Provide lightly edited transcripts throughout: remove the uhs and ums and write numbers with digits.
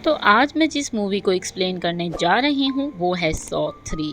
तो आज मैं जिस मूवी को एक्सप्लेन करने जा रही हूँ वो है सॉ 3।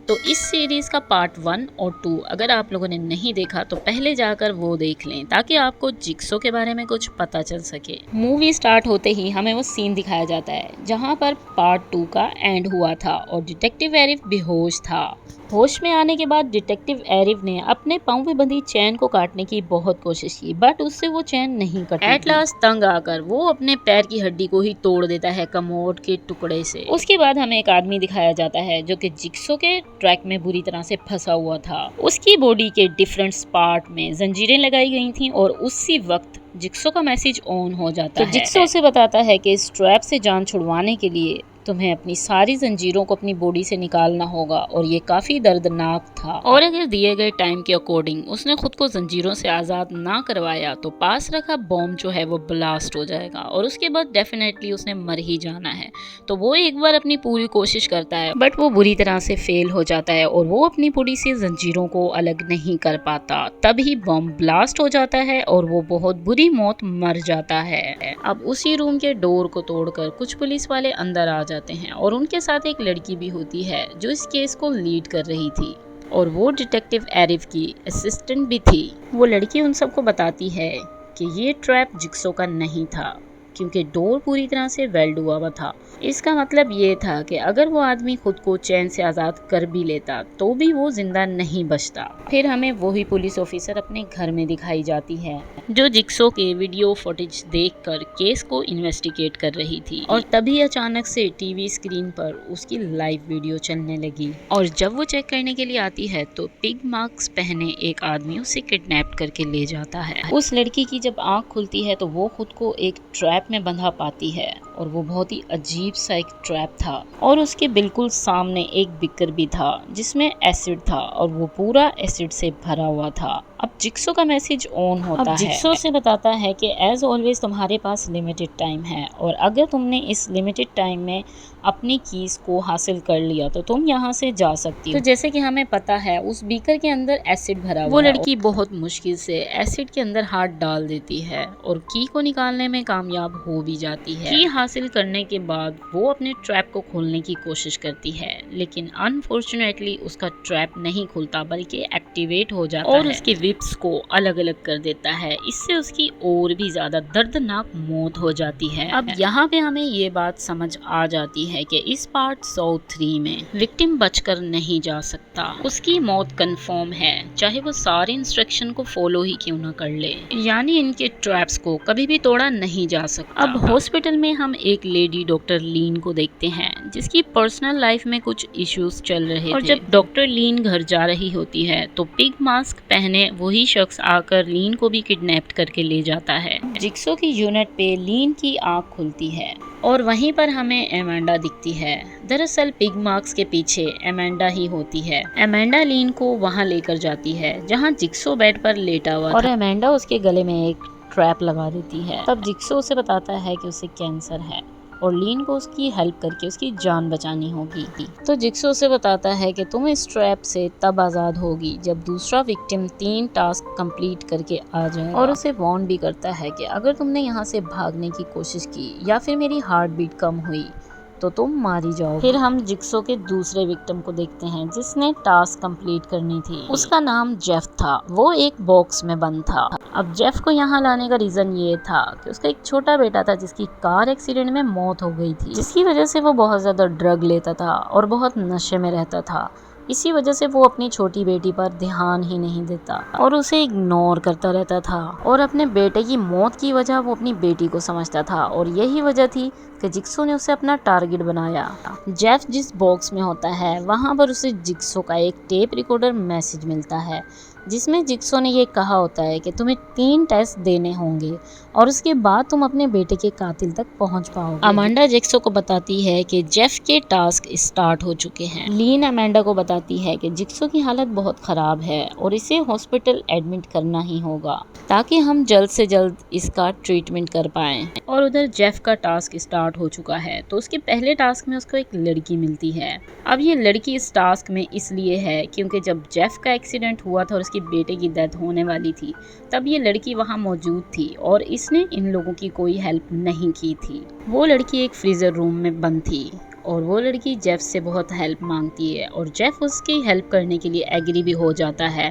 तो इस सीरीज़ का पार्ट 1 और 2 अगर आप लोगों ने नहीं देखा तो पहले जाकर वो देख लें ताकि आपको जिक्सो के बारे में कुछ पता चल सके। मूवी स्टार्ट होते ही हमें वो सीन दिखाया जाता है जहाँ पर पार्ट 2 का एंड हुआ था और डिटेक्टिव एरिफ बेहोश था। होश में आने के बाद डिटेक्टिव एरिफ ने अपने पाँव में बंधी चैन को काटने की बहुत कोशिश की बट उससे वो चैन नहीं कटी। एट लास्ट तंग आकर वो अपने पैर की हड्डी को ही तोड़ देता है कमोड के टुकड़े से। उसके बाद हमें एक आदमी दिखाया जाता है जो कि जिक्सो के ट्रैक में बुरी तरह से फंसा हुआ था। उसकी बॉडी के डिफरेंट पार्ट में जंजीरें लगाई गई थी और उसी वक्त जिक्सो का मैसेज ऑन हो जाता है। जिक्सो उसे बताता है कि इस ट्रैप से जान छुड़वाने के लिए तुम्हें अपनी सारी जंजीरों को अपनी बॉडी से निकालना होगा और ये काफी दर्दनाक था। और अगर दिए गए टाइम के अकॉर्डिंग उसने खुद को जंजीरों से आजाद ना करवाया तो पास रखा बॉम्ब जो है वो ब्लास्ट हो जाएगा और उसके बाद डेफिनेटली उसने मर ही जाना है। तो वो एक बार अपनी पूरी कोशिश करता है बट वो बुरी तरह से फेल हो जाता है और वो अपनी बॉडी से जंजीरों को अलग नहीं कर पाता। तभी बॉम्ब ब्लास्ट हो जाता है और वो बहुत बुरी मौत मर जाता है। अब उसी रूम के डोर को तोड़कर कुछ पुलिस वाले अंदर आ जाते हैं और उनके साथ एक लड़की भी होती है जो इस केस को लीड कर रही थी और वो डिटेक्टिव एरिफ की असिस्टेंट भी थी। वो लड़की उन सबको बताती है कि ये ट्रैप जिक्सो का नहीं था क्योंकि डोर पूरी तरह से वेल्ड हुआ हुआ था। इसका मतलब ये था कि अगर वो आदमी खुद को चैन से आज़ाद कर भी लेता तो भी वो जिंदा नहीं बचता। फिर हमें वही पुलिस ऑफिसर अपने घर में दिखाई जाती है जो जिक्सो के वीडियो फुटेज देखकर केस को इन्वेस्टिगेट कर रही थी और तभी अचानक से टीवी स्क्रीन पर उसकी लाइव वीडियो चलने लगी और जब वो चेक करने के लिए आती है तो पिग मास्क पहने एक आदमी उसे किडनैप करके ले जाता है। उस लड़की की जब आंख खुलती है तो वो खुद को एक ट्रैप में बंधा पाती है और वो बहुत ही अजीब सा एक ट्रैप था और उसके बिल्कुल सामने एक बिकर भी था जिसमें एसिड था और वो पूरा एसिड से भरा हुआ था। अब जिक्सो का मैसेज ऑन होता है। जिक्सो से बताता है कि एज ऑलवेज तुम्हारे पास लिमिटेड टाइम है और अगर तुमने इस लिमिटेड टाइम में अपनी कीज को हासिल कर लिया तो तुम यहाँ से जा सकती हो। तो जैसे कि हमें पता है उस बीकर के अंदर एसिड भरा हुआ। वो लड़की बहुत मुश्किल से एसिड के अंदर हाथ डाल देती है और की को निकालने में कामयाब हो भी जाती है। की हासिल करने के बाद वो अपने ट्रैप को खोलने की कोशिश करती है लेकिन अनफॉर्चुनेटली उसका ट्रैप नहीं खुलता बल्कि एक्टिवेट हो जाता है और उसके विप्स को अलग अलग कर देता है। इससे उसकी और भी ज्यादा दर्दनाक मौत हो जाती है। अब यहाँ पे हमें ये बात समझ आ जाती है कि इस पार्ट सॉ 3 में विक्टिम बचकर नहीं जा सकता, उसकी मौत कंफर्म है चाहे वो सारे इंस्ट्रक्शन को फॉलो ही क्यों ना कर ले। यानी इनके ट्रैप्स को कभी भी तोड़ा नहीं जा सकता। अब हॉस्पिटल में हम एक लेडी डॉक्टर लीन को देखते हैं जिसकी पर्सनल लाइफ में कुछ इश्यूज चल रहे थे और जब डॉक्टर लीन घर जा रही होती है तो पिग मास्क पहने वही शख्स आकर लीन को भी किडनैप करके ले जाता है। जिक्सो की यूनिट पे लीन की आंख खुलती है और वहीं पर हमें एमेंडा दिखती है। दरअसल पिग मार्क्स के पीछे एमेंडा ही होती है। एमेंडा लीन को वहां लेकर जाती है जहां जिक्सो बेड पर लेटा हुआ और एमेंडा उसके गले में एक ट्रैप लगा देती है। तब जिक्सो उसे बताता है कि उसे कैंसर है और लीन को उसकी हेल्प करके उसकी जान बचानी होगी। तो जिक्सो उसे बताता है कि तुम इस ट्रैप से तब आज़ाद होगी जब दूसरा विक्टिम 3 टास्क कंप्लीट करके आ जाए और उसे वार्न भी करता है कि अगर तुमने यहाँ से भागने की कोशिश की या फिर मेरी हार्ट बीट कम हुई तो तुम मारी जाओ। फिर हम जिक्सो के दूसरे विक्टिम को देखते हैं जिसने टास्क कंप्लीट करनी थी। उसका नाम जेफ था। वो एक बॉक्स में बंद था। अब जेफ को यहाँ लाने का रीजन ये था कि उसका एक छोटा बेटा था जिसकी कार एक्सीडेंट में मौत हो गई थी जिसकी वजह से वो बहुत ज्यादा ड्रग लेता था और बहुत नशे में रहता था। इसी वजह से वो अपनी छोटी बेटी पर ध्यान ही नहीं देता और उसे इग्नोर करता रहता था और अपने बेटे की मौत की वजह वो अपनी बेटी को समझता था और यही वजह थी कि जिक्सो ने उसे अपना टारगेट बनाया। जेफ जिस बॉक्स में होता है वहां पर उसे जिक्सो का एक टेप रिकॉर्डर मैसेज मिलता है जिसमें जिक्सो ने ये कहा होता है कि तुम्हें 3 टेस्ट देने होंगे और उसके बाद तुम अपने बेटे के कातिल तक पहुंच पाओगे। अमांडा जिक्सो को बताती है कि जेफ के टास्क स्टार्ट हो चुके हैं। लीन अमांडा को बताती है कि जिक्सो की हालत बहुत खराब है और इसे हॉस्पिटल एडमिट करना ही होगा ताकि हम जल्द से जल्द इसका ट्रीटमेंट कर पाएं। और उधर जेफ का टास्क स्टार्ट हो चुका है तो उसके पहले टास्क में उसको एक लड़की मिलती है। अब ये लड़की इस टास्क में इसलिए है क्योंकि जब जेफ का एक्सीडेंट हुआ था और उसकी उसके बेटे की डेथ होने वाली थी तब ये लड़की वहाँ मौजूद थी और इसने इन लोगों की कोई हेल्प नहीं की थी। वो लड़की एक फ्रीज़र रूम में बंद थी और वो लड़की जेफ से बहुत हेल्प मांगती है और जेफ उसकी हेल्प करने के लिए एग्री भी हो जाता है।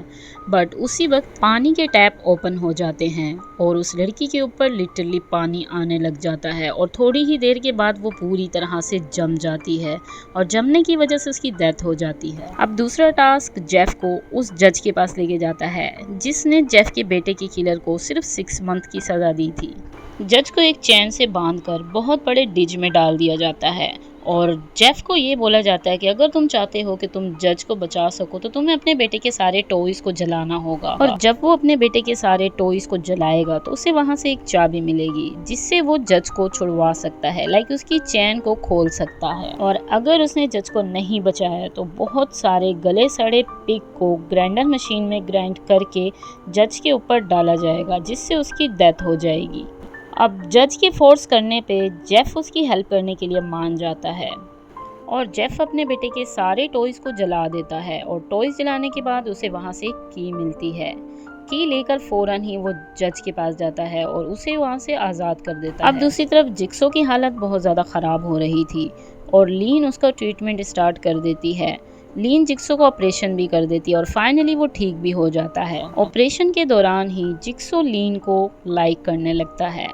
बट उसी वक्त पानी के टैप ओपन हो जाते हैं और उस लड़की के ऊपर लिटरली पानी आने लग जाता है और थोड़ी ही देर के बाद वो पूरी तरह से जम जाती है और जमने की वजह से उसकी डेथ हो जाती है। अब दूसरा टास्क जेफ को उस जज के पास लेके जाता है जिसने जेफ के बेटे के किलर को सिर्फ 6 मंथ की सज़ा दी थी। जज को एक चैन से बांधकर बहुत बड़े डिज में डाल दिया जाता है और जेफ को ये बोला जाता है कि अगर तुम चाहते हो कि तुम जज को बचा सको तो तुम्हें अपने बेटे के सारे टॉयज को जलाना होगा और जब वो अपने बेटे के सारे टॉयज को जलाएगा तो उसे वहां से एक चाबी मिलेगी जिससे वो जज को छुड़वा सकता है, लाइक उसकी चैन को खोल सकता है। और अगर उसने जज को नहीं बचाया तो बहुत सारे गले सड़े पिग को ग्राइंडर मशीन में ग्राइंड करके जज के ऊपर डाला जाएगा जिससे उसकी डेथ हो जाएगी। अब जज के फोर्स करने पे जेफ उसकी हेल्प करने के लिए मान जाता है और जेफ अपने बेटे के सारे टॉयज को जला देता है और टॉयज जलाने के बाद उसे वहाँ से की मिलती है। की लेकर फौरन ही वो जज के पास जाता है और उसे वहाँ से आज़ाद कर देता है। अब दूसरी तरफ जिक्सो की हालत बहुत ज़्यादा ख़राब हो रही थी और लीन उसका ट्रीटमेंट स्टार्ट कर देती है। लीन जिक्सो को ऑपरेशन भी कर देती है और फाइनली वो ठीक भी हो जाता है। ऑपरेशन के दौरान ही जिक्सो लीन को लाइक करने लगता है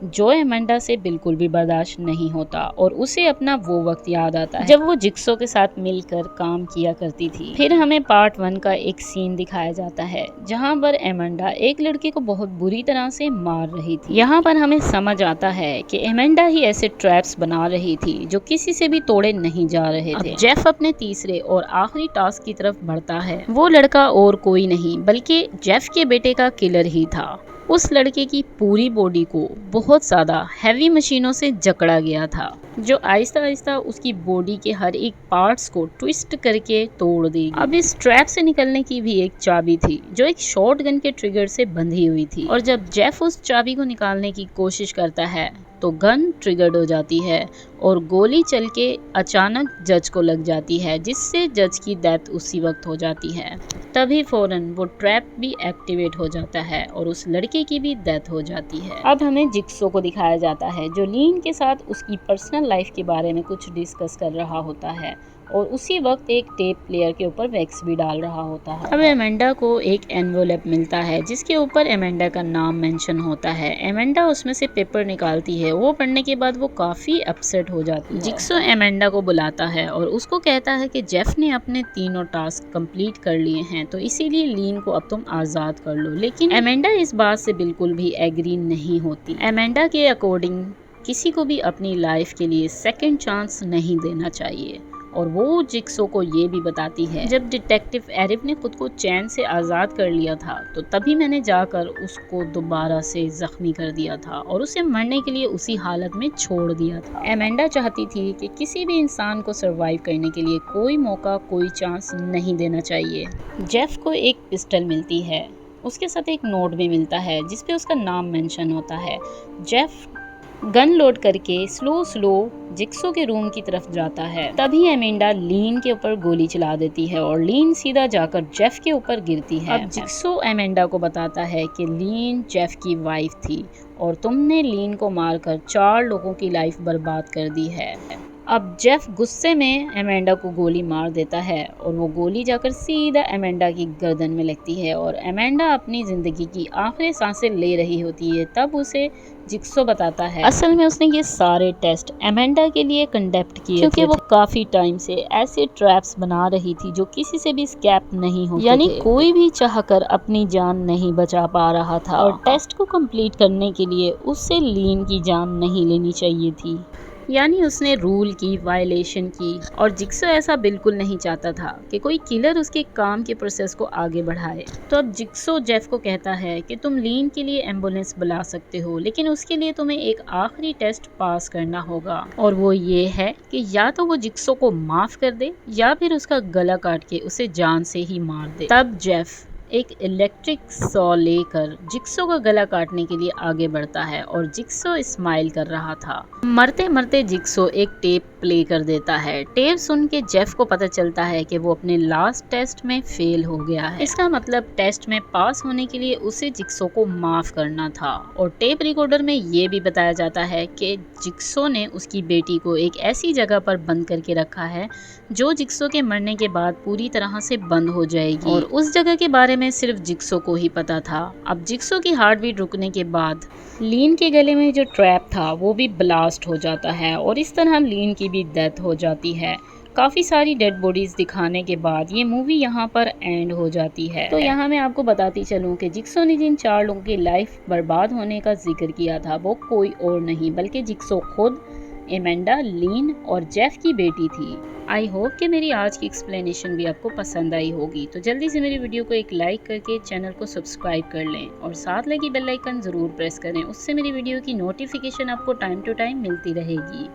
जो एमेंडा से बिल्कुल भी बर्दाश्त नहीं होता और उसे अपना वो वक्त याद आता है जब वो जिक्सो के साथ मिलकर काम किया करती थी। फिर हमें पार्ट 1 का एक सीन दिखाया जाता है जहां पर एमेंडा एक लड़के को बहुत बुरी तरह से मार रही थी। यहाँ पर हमें समझ आता है कि एमेंडा ही ऐसे ट्रैप्स बना रही थी जो किसी से भी तोड़े नहीं जा रहे थे। जेफ अपने तीसरे और आखिरी टास्क की तरफ बढ़ता है। वो लड़का और कोई नहीं बल्कि जेफ के बेटे का किलर ही था। उस लड़के की पूरी बॉडी को बहुत ज़्यादा हैवी मशीनों से जकड़ा गया था जो आहिस्ता आहिस्ता उसकी बॉडी के हर एक पार्ट्स को ट्विस्ट करके तोड़ देगी। अब इस ट्रैप से निकलने की भी एक चाबी थी जो एक शॉटगन के ट्रिगर से बंधी हुई थी और जब जेफ उस चाबी को निकालने की कोशिश करता है तो गन ट्रिगर्ड हो जाती है और गोली चल के अचानक जज को लग जाती है जिससे जज की डेथ उसी वक्त हो जाती है। तभी फौरन वो ट्रैप भी एक्टिवेट हो जाता है और उस लड़के की भी डेथ हो जाती है। अब हमें जिक्सो को दिखाया जाता है जो लीन के साथ उसकी पर्सनल लाइफ के बारे में कुछ डिस्कस कर रहा होता है और उसी वक्त एक टेप प्लेयर के ऊपर वैक्स भी डाल रहा होता है। अब एमेंडा को एक एनवेलप मिलता है जिसके ऊपर एमेंडा का नाम मेंशन होता है। एमेंडा उसमें से पेपर निकालती है। वो पढ़ने के बाद वो काफ़ी अपसेट हो जाती है। जिक्सो एमेंडा को बुलाता है और उसको कहता है कि जेफ ने अपने तीनों टास्क कंप्लीट कर लिए हैं तो इसीलिए लीन को अब तुम आज़ाद कर लो। लेकिन एमेंडा इस बात से बिल्कुल भी एग्री नहीं होती। एमेंडा के अकॉर्डिंग किसी को भी अपनी लाइफ के लिए सेकेंड चांस नहीं देना चाहिए और वो जिक्सो को ये भी बताती है जब डिटेक्टिव एरिफ ने खुद को चैन से आज़ाद कर लिया था तो तभी मैंने जाकर उसको दोबारा से जख्मी कर दिया था और उसे मरने के लिए उसी हालत में छोड़ दिया था। एमेंडा चाहती थी कि किसी भी इंसान को सरवाइव करने के लिए कोई मौका कोई चांस नहीं देना चाहिए। जेफ को एक पिस्टल मिलती है, उसके साथ एक नोट भी मिलता है जिसपे उसका नाम मेंशन होता है। जेफ गन लोड करके स्लो जिक्सो के रूम की तरफ जाता है। तभी एमेंडा लीन के ऊपर गोली चला देती है और लीन सीधा जाकर जेफ के ऊपर गिरती है। अब जिक्सो एमेंडा को बताता है कि लीन जेफ की वाइफ थी और तुमने लीन को मारकर 4 लोगों की लाइफ बर्बाद कर दी है। अब जेफ गुस्से में एमेंडा को गोली मार देता है और वो गोली जाकर सीधा एमेंडा की गर्दन में लगती है और एमेंडा अपनी ज़िंदगी की आखिरी सांसें ले रही होती है। तब उसे जिक्सो बताता है असल में उसने ये सारे टेस्ट एमेंडा के लिए कंडक्ट किए क्योंकि वो काफ़ी टाइम से ऐसे ट्रैप्स बना रही थी जो किसी से भी स्कैप नहीं होते यानी कोई भी चाहकर अपनी जान नहीं बचा पा रहा था और टेस्ट को कंप्लीट करने के लिए उससे लीन की जान नहीं लेनी चाहिए थी। यानी उसने रूल की वायलेशन की और जिक्सो ऐसा बिल्कुल नहीं चाहता था कि कोई किलर उसके काम के प्रोसेस को आगे बढ़ाए। तो अब जिक्सो जेफ को कहता है कि तुम लीन के लिए एम्बुलेंस बुला सकते हो लेकिन उसके लिए तुम्हें एक आखिरी टेस्ट पास करना होगा और वो ये है कि या तो वो जिक्सो को माफ कर दे या फिर उसका गला काट के उसे जान से ही मार दे। तब जेफ एक इलेक्ट्रिक सॉ लेकर जिक्सो का गला काटने के लिए आगे बढ़ता है और जिक्सो स्माइल कर रहा था। मरते मरते जिक्सो एक टेप प्ले कर देता है। टेप सुन के जेफ को पता चलता है कि वो अपने लास्ट टेस्ट में फेल हो गया है। इसका मतलब टेस्ट में पास होने के लिए उसे जिक्सो को माफ करना था। और टेप रिकॉर्डर में ये भी बताया जाता है कि जिक्सो ने उसकी बेटी को एक ऐसी जगह पर बंद करके रखा है जो जिक्सो के मरने के बाद पूरी तरह से बंद हो जाएगी, और उस जगह के बारे में सिर्फ जिक्सो को ही पता था। अब जिक्सो की हार्ट बीट रुकने के बाद लीन के गले में जो ट्रैप था वो भी ब्लास्ट हो जाता है और इस तरह लीन की भी डेथ हो जाती है। काफ़ी सारी डेड बॉडीज दिखाने के बाद ये मूवी यहाँ पर एंड हो जाती है। तो यहाँ मैं आपको बताती चलूँ कि जिक्सो ने जिन 4 लोगों की लाइफ बर्बाद होने का जिक्र किया था वो कोई और नहीं बल्कि जिक्सो खुद, एमेंडा, लीन और जेफ की बेटी थी। आई होप कि मेरी आज की एक्सप्लेनेशन भी आपको पसंद आई होगी। तो जल्दी से मेरी वीडियो को एक लाइक करके चैनल को सब्सक्राइब कर लें और साथ लगी बेल आइकन ज़रूर प्रेस करें, उससे मेरी वीडियो की नोटिफिकेशन आपको टाइम टू टाइम मिलती रहेगी।